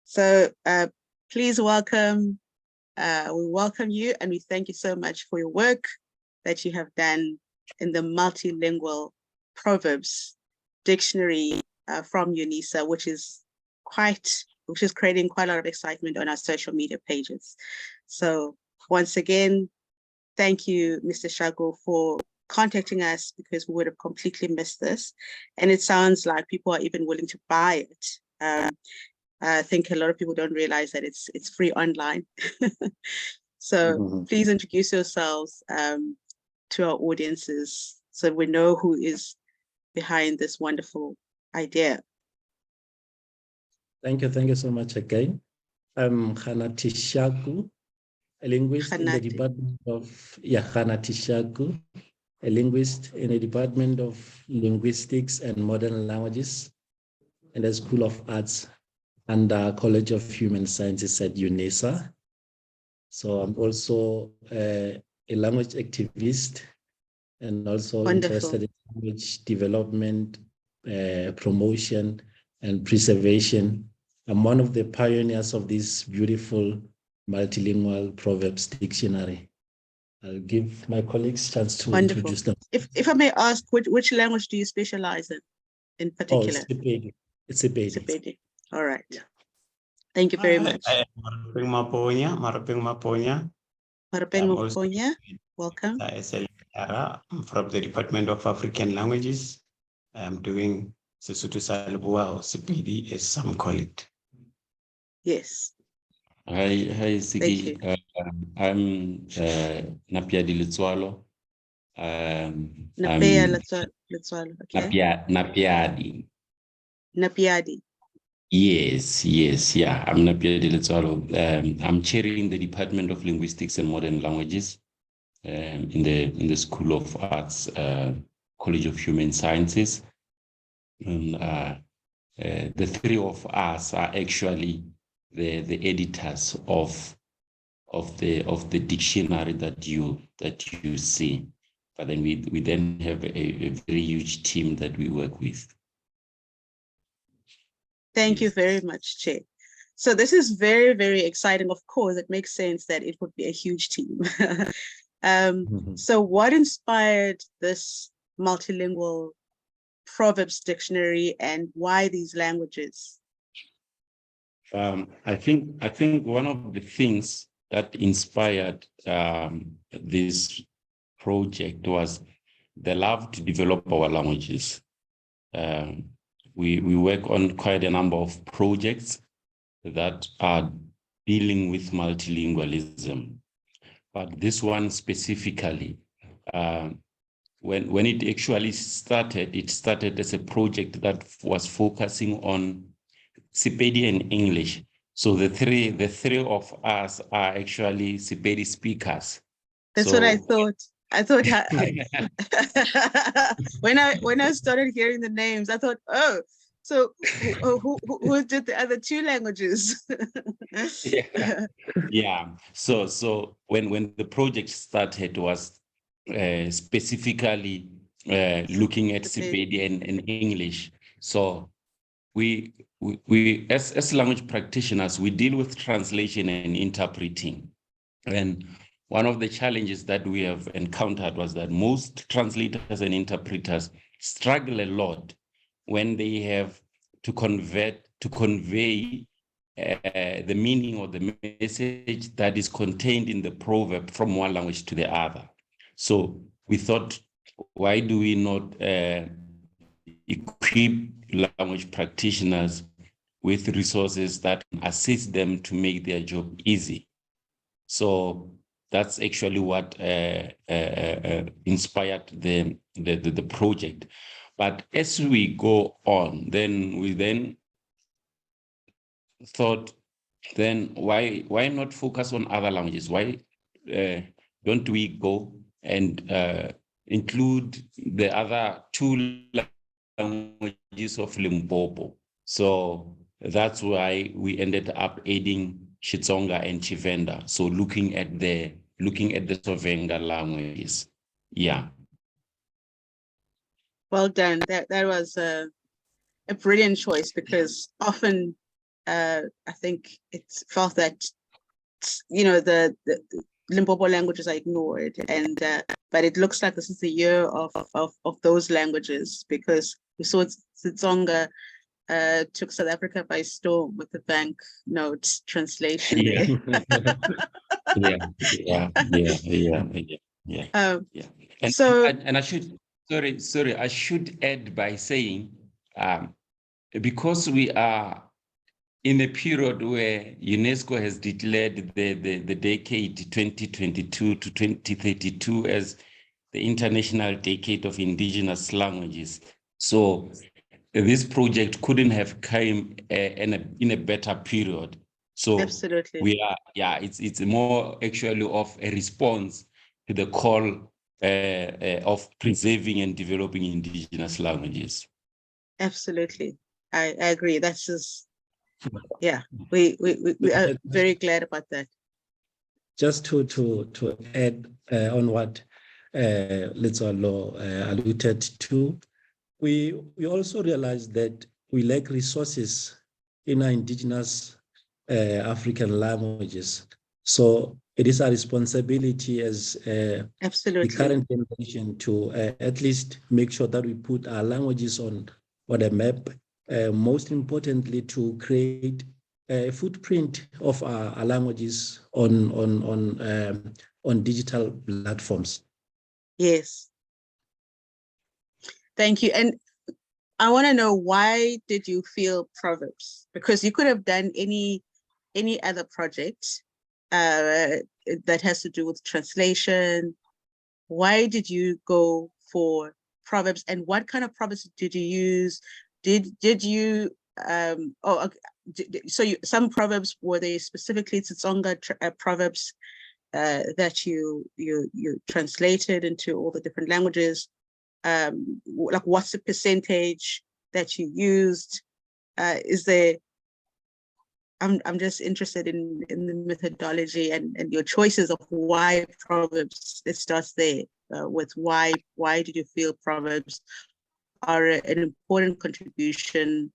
So please welcome, we welcome you and we thank you so much for your work that you have done in the multilingual Proverbs dictionary from UNISA, which is creating quite a lot of excitement on our social media pages. So once again, thank you, Mr. Shaku, for contacting us, because we would have completely missed this. And it sounds like people are even willing to buy it. I think a lot of people don't realize that it's free online. So please introduce yourselves to our audiences so we know who is behind this wonderful idea. Thank you so much again. I'm Kganathi Shaku, a linguist in the Department of Kganathi Shaku, a linguist in the Department of Linguistics and Modern Languages in the School of Arts and the College of Human Sciences at UNISA. So I'm also a language activist and also interested in language development, promotion, and preservation. I'm one of the pioneers of this beautiful multilingual Proverbs dictionary. I'll give my colleagues a chance to introduce them. If I may ask, which language do you specialize in particular? It's Sepedi. Sepedi. All right. Yeah. Thank you very much. Maropeng Maponya. Maropeng Maponya. Welcome. I'm from the Department of African Languages. I'm doing Sesotho sa Leboa, or Sepedi, as some call it. Yes. Hi, Siki. I'm Letsoalo. Letsoalo. Okay. Napiadi. Yes, yeah. I'm Napiadi Letsoalo. I'm chairing the Department of Linguistics and Modern Languages in the School of Arts, College of Human Sciences. And, the three of us are actually the editors of the dictionary that you see. But then we then have a very huge team that we work with. Thank you very much, Che. So this is very, very exciting. Of course, it makes sense that it would be a huge team. So what inspired this multilingual Proverbs dictionary, and why these languages? I think one of the things that inspired this project was the love to develop our languages. We work on quite a number of projects that are dealing with multilingualism, but this one specifically, when it actually started, it started as a project that was focusing on Sepedi and English. So the three of us are actually Sepedi speakers. That's what I thought. When I started hearing the names, I thought, oh, so who did the other two languages? Yeah. So when the project started, was specifically looking at Sepedi and English. So we as language practitioners, we deal with translation and interpreting. And one of the challenges that we have encountered was that most translators and interpreters struggle a lot when they have to convey the meaning or the message that is contained in the proverb from one language to the other. So we thought, why do we not equip language practitioners with resources that assist them to make their job easy? So that's actually what inspired the project. But as we go on, then we thought, then why not focus on other languages? Why don't we go and include the other two languages of Limpopo? So that's why we ended up adding Xitsonga and Tshivenda. So looking at the Tshivenga languages. Yeah. Well done. That was a brilliant choice, because often I think it's felt that, the Limpopo languages are ignored, and but it looks like this is the year of those languages, because we saw Xitsonga took South Africa by storm with the banknote translation there. Yeah. And, So, and I should, I should add by saying, because we are in a period where UNESCO has declared the decade 2022 to 2032 as the International Decade of Indigenous Languages. So this project couldn't have come in a better period. So absolutely, we are, it's more actually of a response to the call of preserving and developing indigenous languages. Absolutely, I agree. That's just, yeah, we are very glad about that. Just to add on what Letsoalo alluded to, we also realize that we lack resources in our indigenous African languages. So it is our responsibility as Absolutely. the current generation to at least make sure that we put our languages on a map. Most importantly, to create a footprint of our languages on digital platforms. Yes. Thank you. And I want to know, why did you feel Proverbs? Because you could have done any other project that has to do with translation. Why did you go for Proverbs, and what kind of Proverbs did you use? Did you some Proverbs, were they specifically Xitsonga Proverbs that you translated into all the different languages? Like, what's the percentage that you used? Is there? I'm just interested in the methodology and your choices of why Proverbs. It starts there with why did you feel Proverbs are an important contribution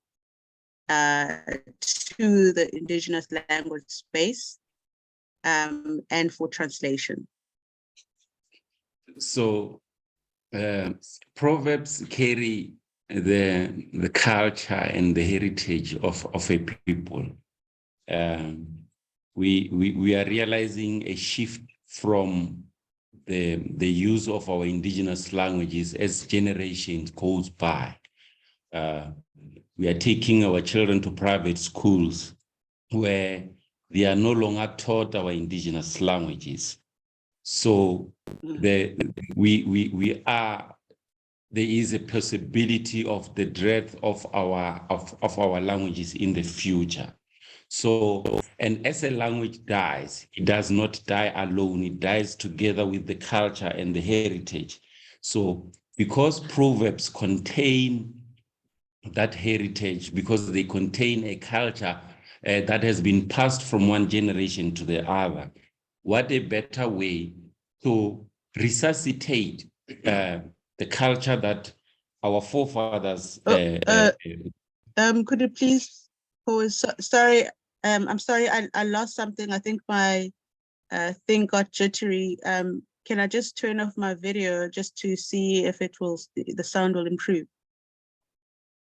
to the indigenous language space and for translation? So Proverbs carry the culture and the heritage of a people. We are realizing a shift from the use of our indigenous languages as generations goes by. We are taking our children to private schools where they are no longer taught our indigenous languages. So there is a possibility of the death of our languages in the future. So, and as a language dies, it does not die alone. It dies together with the culture and the heritage. So, because Proverbs contain that heritage, because they contain a culture that has been passed from one generation to the other, what a better way to resuscitate the culture that our forefathers. Could you please pause? Sorry, I'm sorry, I lost something. I think my thing got jittery. Can I just turn off my video just to see if the sound will improve?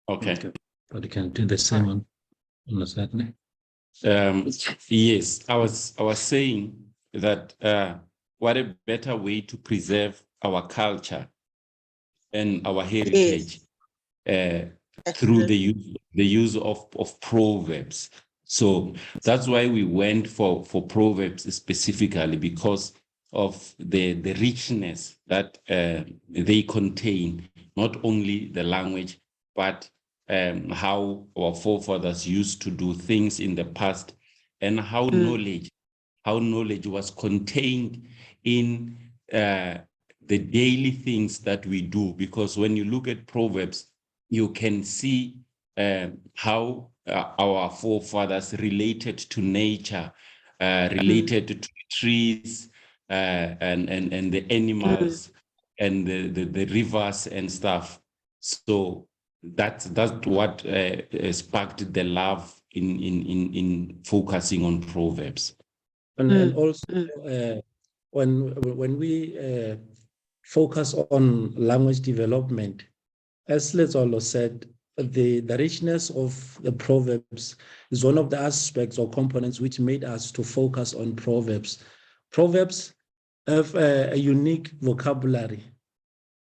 Okay. But you can do the same on the Saturday. Yes, I was saying that what a better way to preserve our culture and our heritage through the use of Proverbs. So that's why we went for Proverbs specifically, because of the richness that they contain, not only the language, but how our forefathers used to do things in the past, and how knowledge was contained in the daily things that we do. Because when you look at Proverbs, you can see how our forefathers related to nature, related to trees and the animals and the rivers and stuff. So that's what sparked the love in focusing on Proverbs. And also when we focus on language development, as Letsoalo said, the richness of the Proverbs is one of the aspects or components which made us to focus on Proverbs. Proverbs have a unique vocabulary,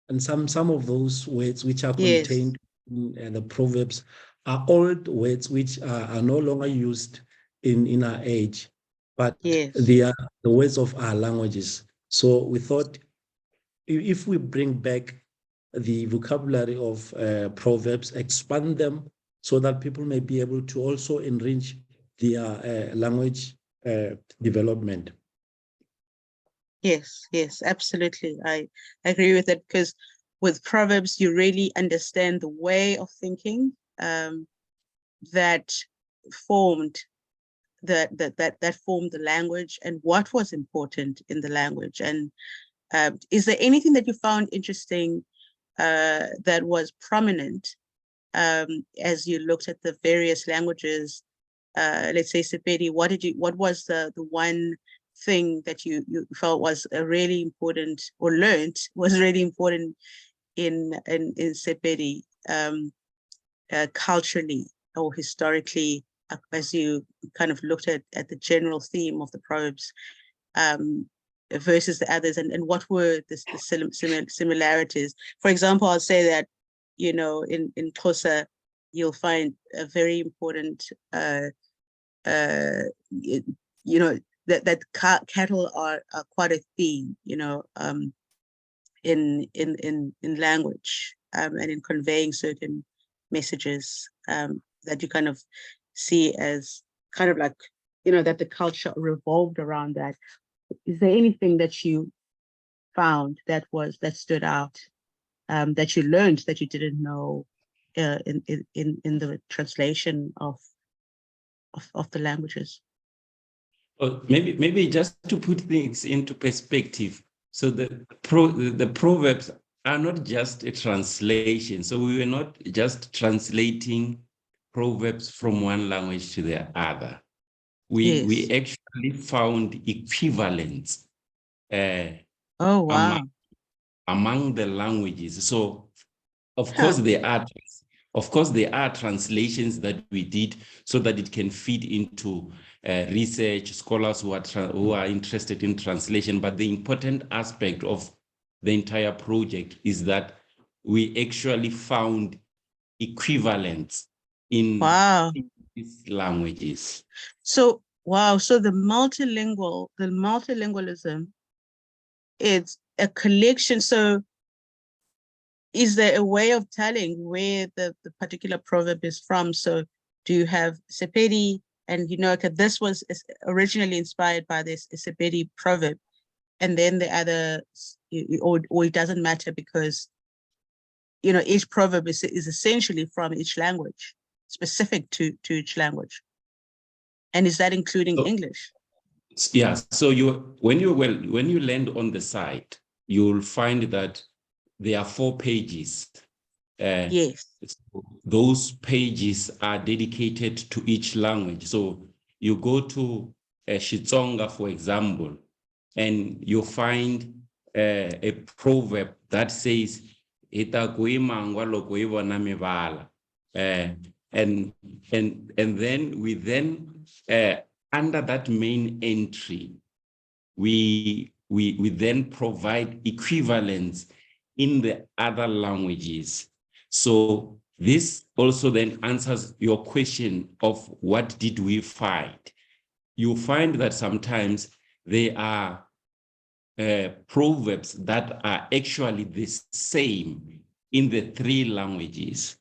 and some of those words which are contained in the Proverbs are old words which are no longer used in our age, but they are the words of our languages. So we thought if we bring back the vocabulary of Proverbs, expand them so that people may be able to also enrich their language development. Yes, yes, absolutely. I agree with it, because with Proverbs, you really understand the way of thinking that formed that formed the language and what was important in the language. And is there anything that you found interesting that was prominent as you looked at the various languages? Let's say Sepedi, what was the one thing that you felt was really important, or learned was really important in Sepedi, culturally or historically, as you kind of looked at the general theme of the Proverbs versus the others, and what were the similarities? For example, I'll say that, you know, in Xhosa, you'll find a very important, you know, that cattle are quite a theme, you know, in language and in conveying certain messages that you kind of see as kind of like, you know, that the culture revolved around that. Is there anything that you found that stood out, that you learned that you didn't know in the translation of the languages? Well, maybe just to put things into perspective. So the Proverbs are not just a translation. So we were not just translating Proverbs from one language to the other. We actually found equivalents among the languages. So of course there are translations that we did so that it can feed into research, scholars who are interested in translation. But the important aspect of the entire project is that we actually found equivalents in these languages. So so the multilingualism, it's a collection. So is there a way of telling where the particular proverb is from? So do you have Sepedi, and you know, okay, this was originally inspired by this Sepedi proverb, and then the other, or it doesn't matter because, you know, each proverb is essentially from each language, specific to each language? And is that including English? Yeah. So when you land on the site, you'll find that there are 4 pages. Those pages are dedicated to each language. So you go to Xitsonga, for example, and you find a proverb that says, and then we under that main entry, we then provide equivalents in the other languages. So this also then answers your question of what did we find? You find that sometimes there are proverbs that are actually the same in the 3 languages.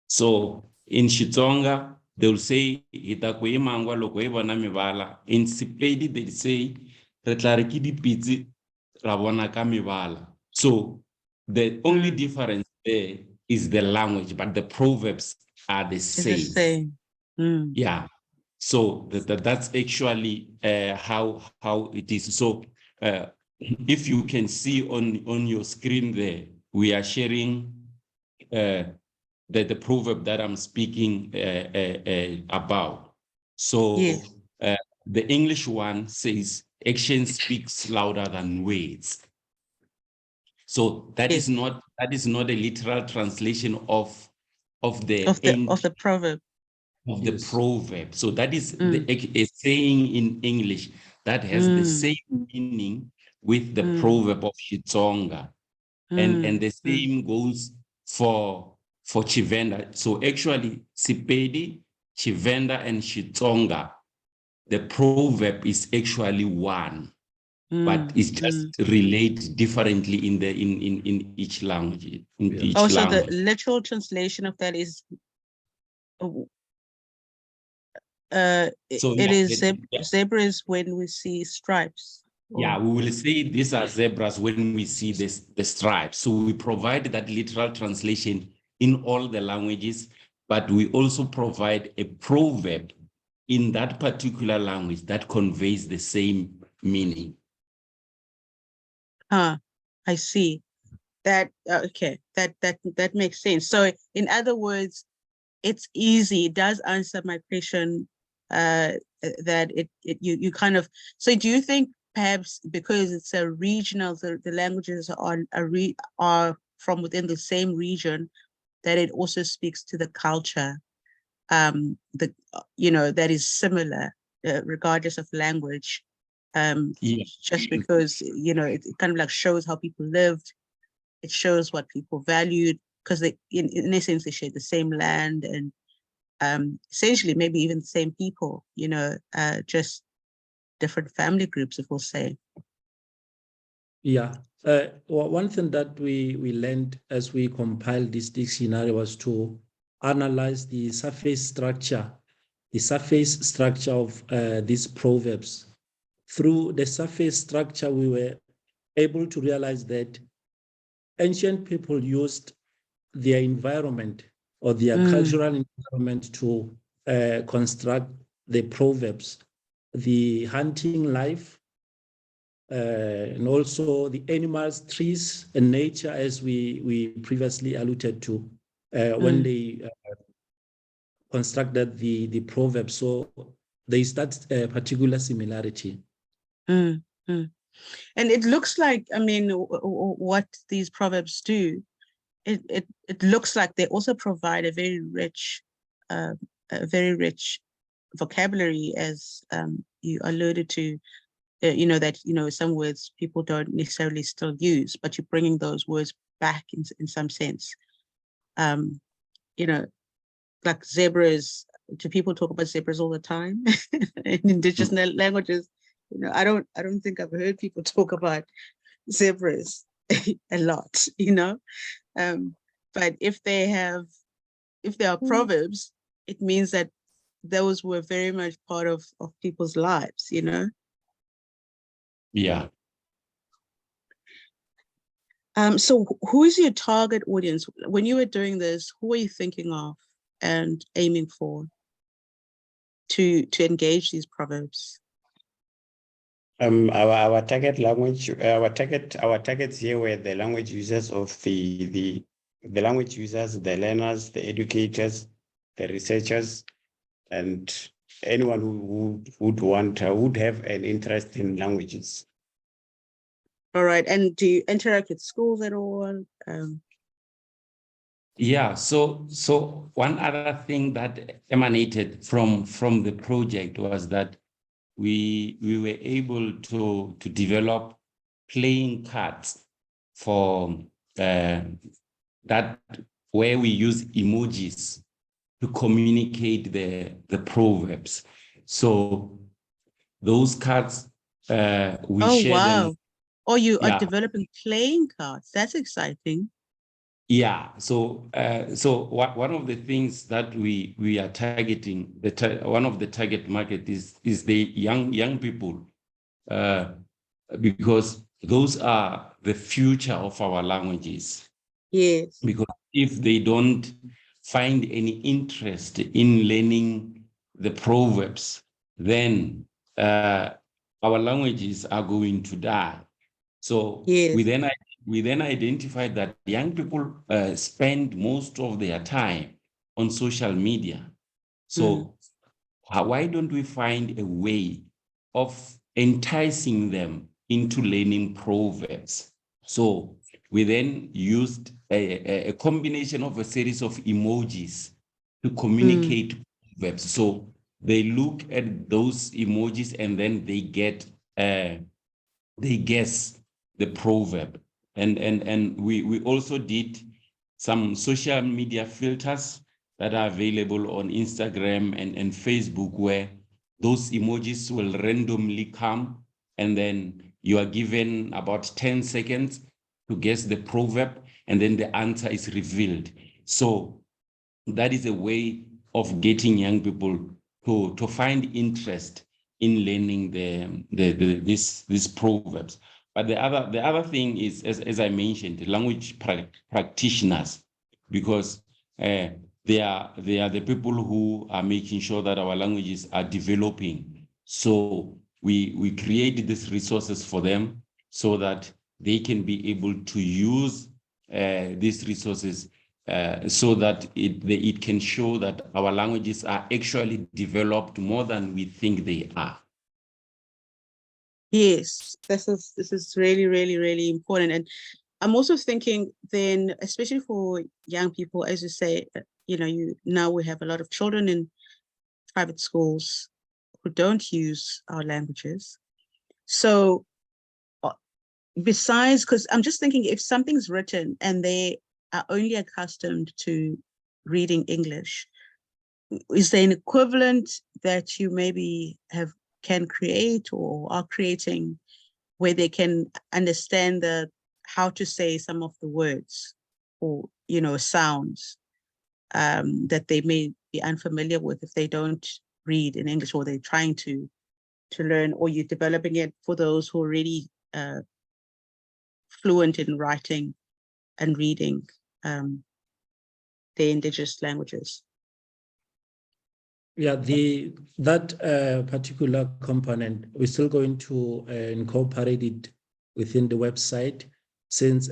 So in Xitsonga, they'll say, in Sepedi, they say, so the only difference there is the language, but the proverbs are the same. Yeah. So that's actually how it is. So if you can see on your screen there, we are sharing the proverb that I'm speaking about. So Yes. the English one says, action speaks louder than words. So that is not a literal translation of the proverb. Of the proverb. So that is a saying in English that has the same meaning with the proverb of Xitsonga. And the same goes for Tshivenda. So actually, Sepedi, Tshivenda, and Xitsonga, the proverb is actually one, but it's just relate differently in each language. So the literal translation of that is zebras when we see stripes. Yeah, we will say these are zebras when we see the stripes. So we provide that literal translation in all the languages, but we also provide a proverb in that particular language that conveys the same meaning. I see. That okay. That makes sense. So in other words, it's easy. It does answer my question. That you kind of. So do you think perhaps because it's a regional, the languages are from within the same region, that it also speaks to the culture, that is similar, regardless of language. Just because it kind of like shows how people lived, it shows what people valued, because they, in essence, they share the same land and essentially maybe even the same people. Just different family groups, if we'll say. Yeah. One thing that we learned as we compiled this dictionary was to analyze the surface structure of these proverbs. Through the surface structure, we were able to realize that ancient people used their environment or their cultural environment to construct the proverbs, the hunting life, and also the animals, trees, and nature, as we previously alluded to when they constructed the proverb. So there is that particular similarity. And it looks like, what these proverbs do, it looks like they also provide a very rich vocabulary, as you alluded to. That some words people don't necessarily still use, but you're bringing those words back in some sense. Like zebras. Do people talk about zebras all the time in indigenous languages? I don't think I've heard people talk about zebras a lot. But if there are proverbs, it means that those were very much part of people's lives. Yeah. So who is your target audience? When you were doing this, who were you thinking of and aiming for to engage these proverbs? Our target language, our targets here were the language users of the language users, the learners, the educators, the researchers, and anyone who would have an interest in languages. All right. And do you interact with schools at all? Yeah. So one other thing that emanated from the project was that we were able to develop playing cards for that, where we use emojis to communicate the proverbs. So those cards, we share them. Oh, you are developing playing cards. That's exciting. Yeah. So one of the things that we are targeting, one of the target market is the young people, because those are the future of our languages. Yes. Because if they don't find any interest in learning the proverbs, then our languages are going to die. So we then we then identified that young people spend most of their time on social media. So why don't we find a way of enticing them into learning proverbs? So we then used a combination of a series of emojis to communicate proverbs. So they look at those emojis and then they get they guess the proverb. And we also did some social media filters that are available on Instagram and Facebook, where those emojis will randomly come, and then you are given about 10 seconds to guess the proverb, and then the answer is revealed. So that is a way of getting young people to find interest in learning these proverbs. But the other thing is, as I mentioned, language practitioners, because they are the people who are making sure that our languages are developing. So we create these resources for them so that they can be able to use these resources so that it can show that our languages are actually developed more than we think they are. Yes, this is really, really, really important. And I'm also thinking then, especially for young people, as you say, now we have a lot of children in private schools who don't use our languages. So besides, because I'm just thinking, if something's written and they are only accustomed to reading English, is there an equivalent that you maybe can create or are creating where they can understand how to say some of the words or sounds that they may be unfamiliar with if they don't read in English, or they're trying to learn, or you're developing it for those who are already fluent in writing and reading their indigenous languages? Yeah, that particular component, we're still going to incorporate it within the website, since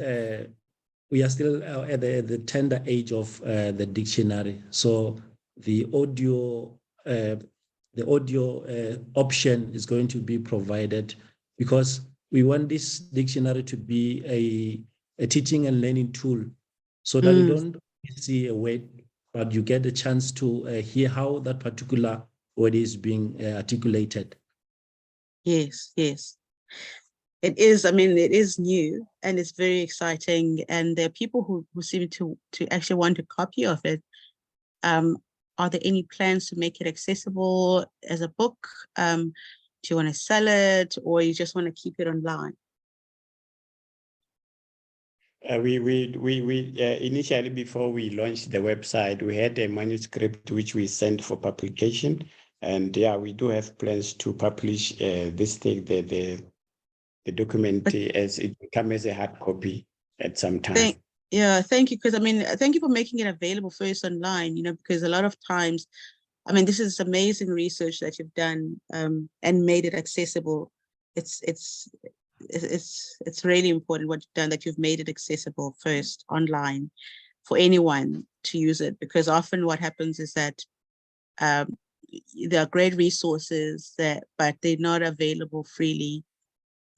we are still at the tender age of the dictionary. So the audio option is going to be provided, because we want this dictionary to be a teaching and learning tool, so that you don't see a word, but you get a chance to hear how that particular word is being articulated. Yes, yes. It is, it is new and it's very exciting. And there are people who seem to actually want a copy of it. Are there any plans to make it accessible as a book? Do you want to sell it, or you just want to keep it online? We initially, before we launched the website, we had a manuscript which we sent for publication, and yeah, we do have plans to publish this thing, the document, as it becomes as a hard copy at some time. Thank you, because thank you for making it available first online. Because a lot of times, this is amazing research that you've done and made it accessible. It's really important what you've done, that you've made it accessible first online for anyone to use it, because often what happens is that there are great resources but they're not available freely,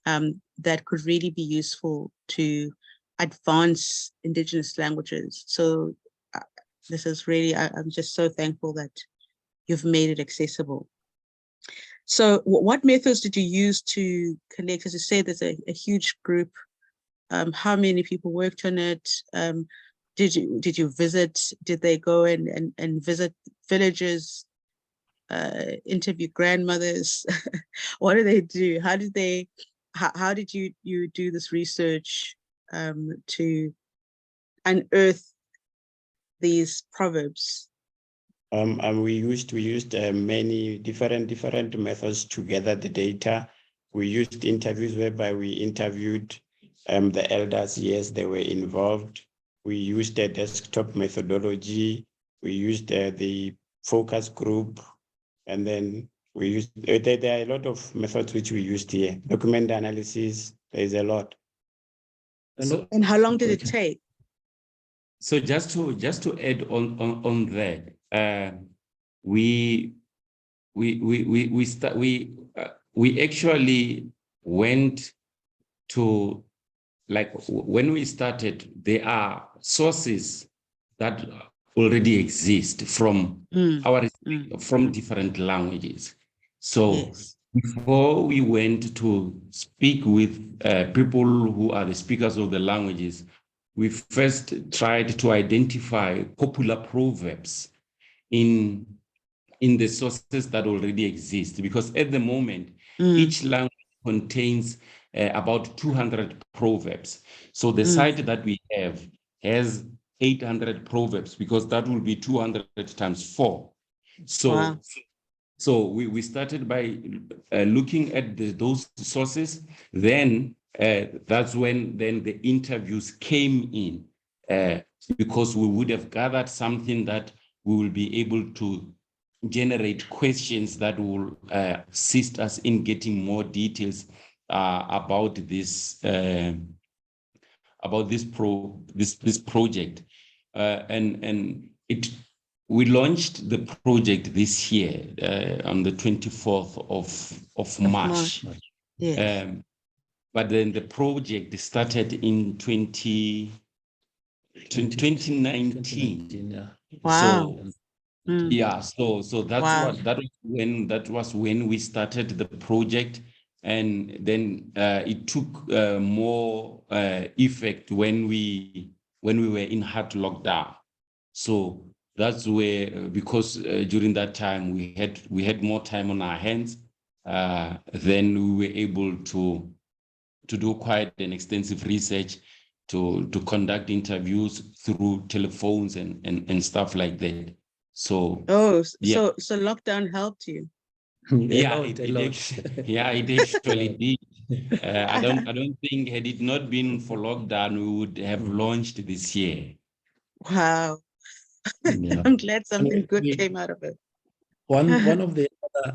that could really be useful to advance indigenous languages. So this is really, I'm just so thankful that you've made it accessible. So what methods did you use to collect? As you say, there's a huge group. How many people worked on it? Did you visit? Did they go and visit villages, interview grandmothers? What do they do? How did you do this research to unearth these proverbs? We used many different methods to gather the data. We used interviews whereby we interviewed the elders. Yes, they were involved. We used a desktop methodology. We used the focus group, and then we used, there are a lot of methods which we used here. Document analysis, there is a lot. And how long did it take? So just to add on that, we actually went to, like, when we started, there are sources that already exist from from different languages. So before we went to speak with people who are the speakers of the languages, we first tried to identify popular proverbs in the sources that already exist, because at the moment, each language contains about 200 proverbs. So the site that we have has 800 proverbs, because that will be 200 times 4. So, so we started by looking at those sources. Then that's when then the interviews came in, because we would have gathered something that we will be able to generate questions that will assist us in getting more details about this project, and we launched the project this year on the 24th of March. Yes. But then the project started in 2019. Wow. So yeah, so that was when we started the project, and then it took more effect when we were in hard lockdown. So that's where, because during that time we had more time on our hands, then we were able to do quite an extensive research, to conduct interviews through telephones and stuff like that. So so lockdown helped you. Yeah, it actually did. I don't think, had it not been for lockdown, we would have launched this year. Wow. I'm glad something good came out of it. One of the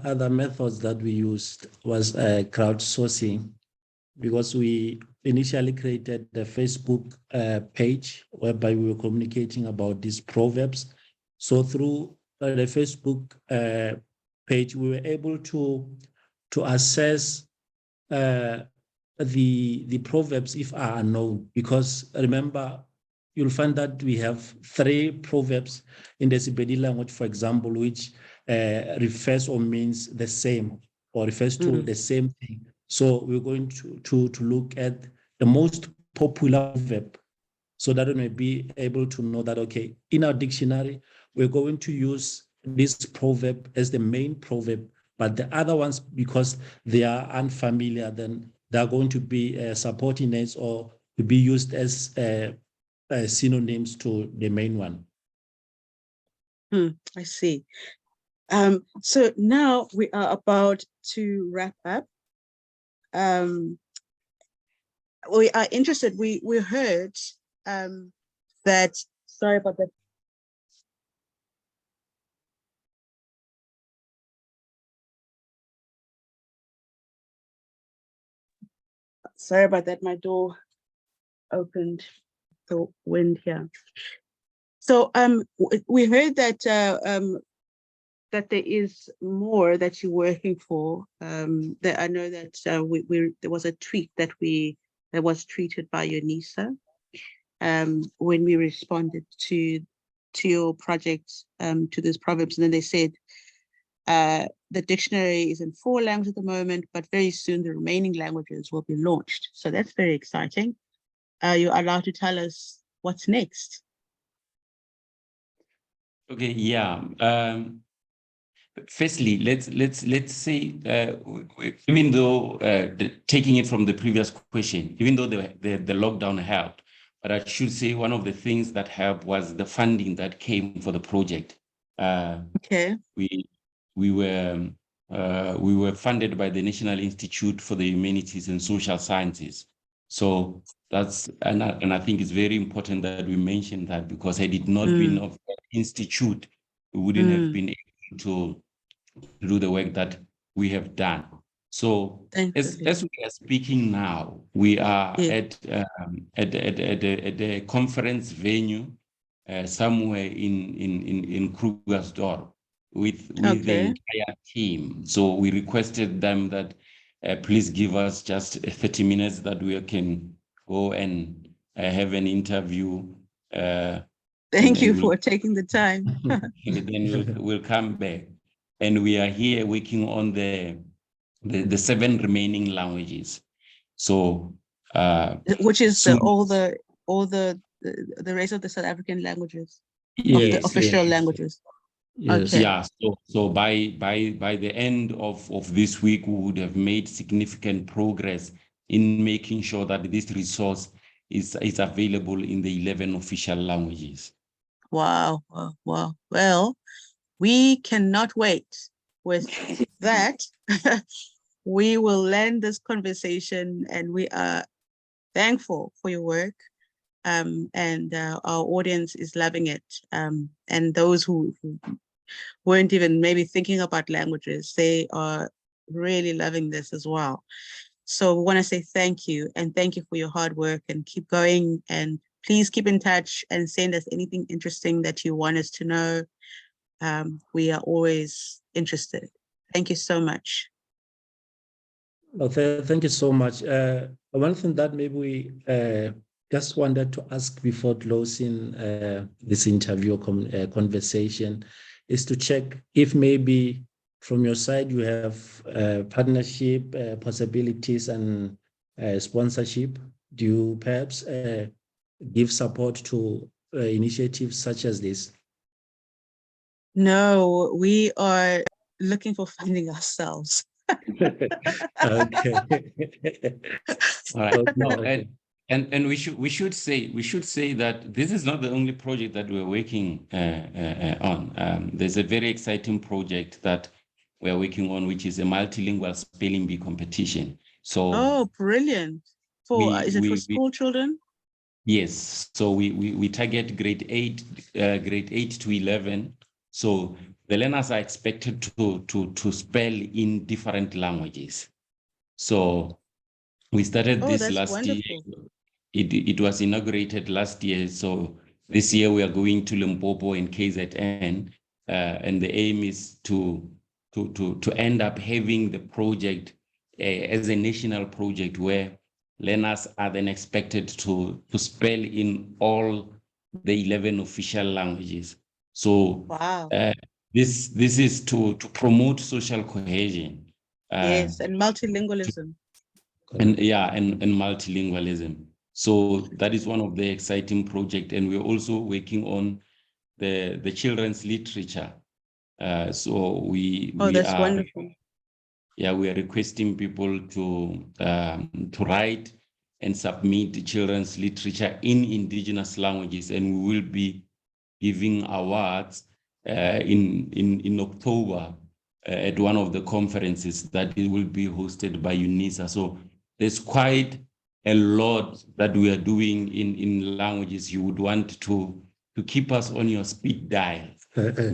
other methods that we used was crowdsourcing, because we initially created the Facebook page whereby we were communicating about these proverbs. So through the Facebook page, we were able to assess the proverbs if are unknown, because remember, you'll find that we have 3 proverbs in the Sepedi language, for example, which refers or means the same, or refers to the same thing. So we're going to look at the most popular proverb, so that we may be able to know that, okay, in our dictionary, we're going to use this proverb as the main proverb, but the other ones, because they are unfamiliar, then they're going to be subordinates or to be used as synonyms to the main one. I see. So now we are about to wrap up. We are interested. We heard that. Sorry about that. Sorry about that. My door opened. The wind here. So we heard that that there is more that you're working for. That I know that there was a tweet that was tweeted by UNISA when we responded to your project, to these proverbs, and then they said the dictionary is in 4 languages at the moment, but very soon the remaining languages will be launched. So that's very exciting. You're allowed to tell us what's next. Okay, yeah. Firstly, let's say, even though taking it from the previous question, even though the lockdown helped, but I should say one of the things that helped was the funding that came for the project. Okay. We were funded by the National Institute for the Humanities and Social Sciences. So that's, and I think it's very important that we mention that, because had it not been of that institute, we wouldn't have been able to do the work that we have done. So Thankfully. as we are speaking now, we are Yeah. at a conference venue somewhere in Krugersdorp with the Okay. entire team. So we requested them that please give us just 30 minutes that we can go and have an interview. Thank you for taking the time. Then we'll come back. And we are here working on the 7 remaining languages. So Which is soon, all the rest of the South African languages, of the yes, official yes. languages. Yes. Okay. Yeah, so by the end of this week, we would have made significant progress in making sure that this resource is available in the 11 official languages. Wow, wow, wow. Well, we cannot wait. With that, we will end this conversation, and we are thankful for your work. And our audience is loving it. And those who weren't even maybe thinking about languages, they are really loving this as well. So we want to say thank you, and thank you for your hard work, and keep going, and please keep in touch and send us anything interesting that you want us to know. We are always interested. Thank you so much. Well, thank you so much. One thing that maybe we just wanted to ask before closing this interview conversation is to check if maybe from your side you have partnership possibilities and sponsorship. Do you perhaps give support to initiatives such as this? No, we are looking for funding ourselves. Okay. All right. Okay. No, and we should say that this is not the only project that we're working on. There's a very exciting project that we're working on, which is a multilingual spelling bee competition. So Oh, brilliant. Is it for school children? Yes. So we target grade 8 to 11. So the learners are expected to spell in different languages. So we started this that's last wonderful. year. It was inaugurated last year. So this year we are going to Limpopo and KZN, and the aim is to end up having the project as a national project where learners are then expected to spell in all the 11 official languages. So Wow. this is to promote social cohesion. Yes, and multilingualism. And multilingualism. So that is one of the exciting projects, and we're also working on the children's literature. So we that's are wonderful. Yeah, we are requesting people to write and submit children's literature in indigenous languages, and we will be giving awards in October at one of the conferences that it will be hosted by UNISA. So there's quite a lot that we are doing in languages. You would want to keep us on your speed dial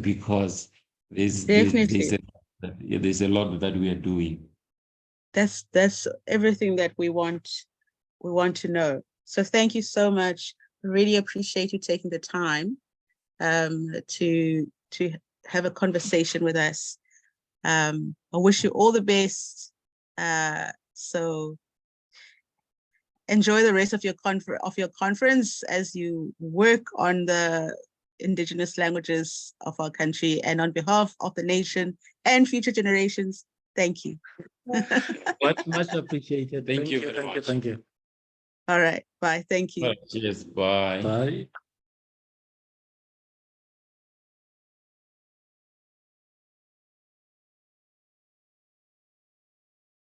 because there's a lot that we are doing. That's everything that we want to know. So thank you so much. Really appreciate you taking the time to have a conversation with us. I wish you all the best. So enjoy the rest of your conference as you work on the indigenous languages of our country, and on behalf of the nation and future generations, thank you. Much appreciated. Thank you very much. Thank you. All right. Bye. Thank you. Cheers. Bye. Bye.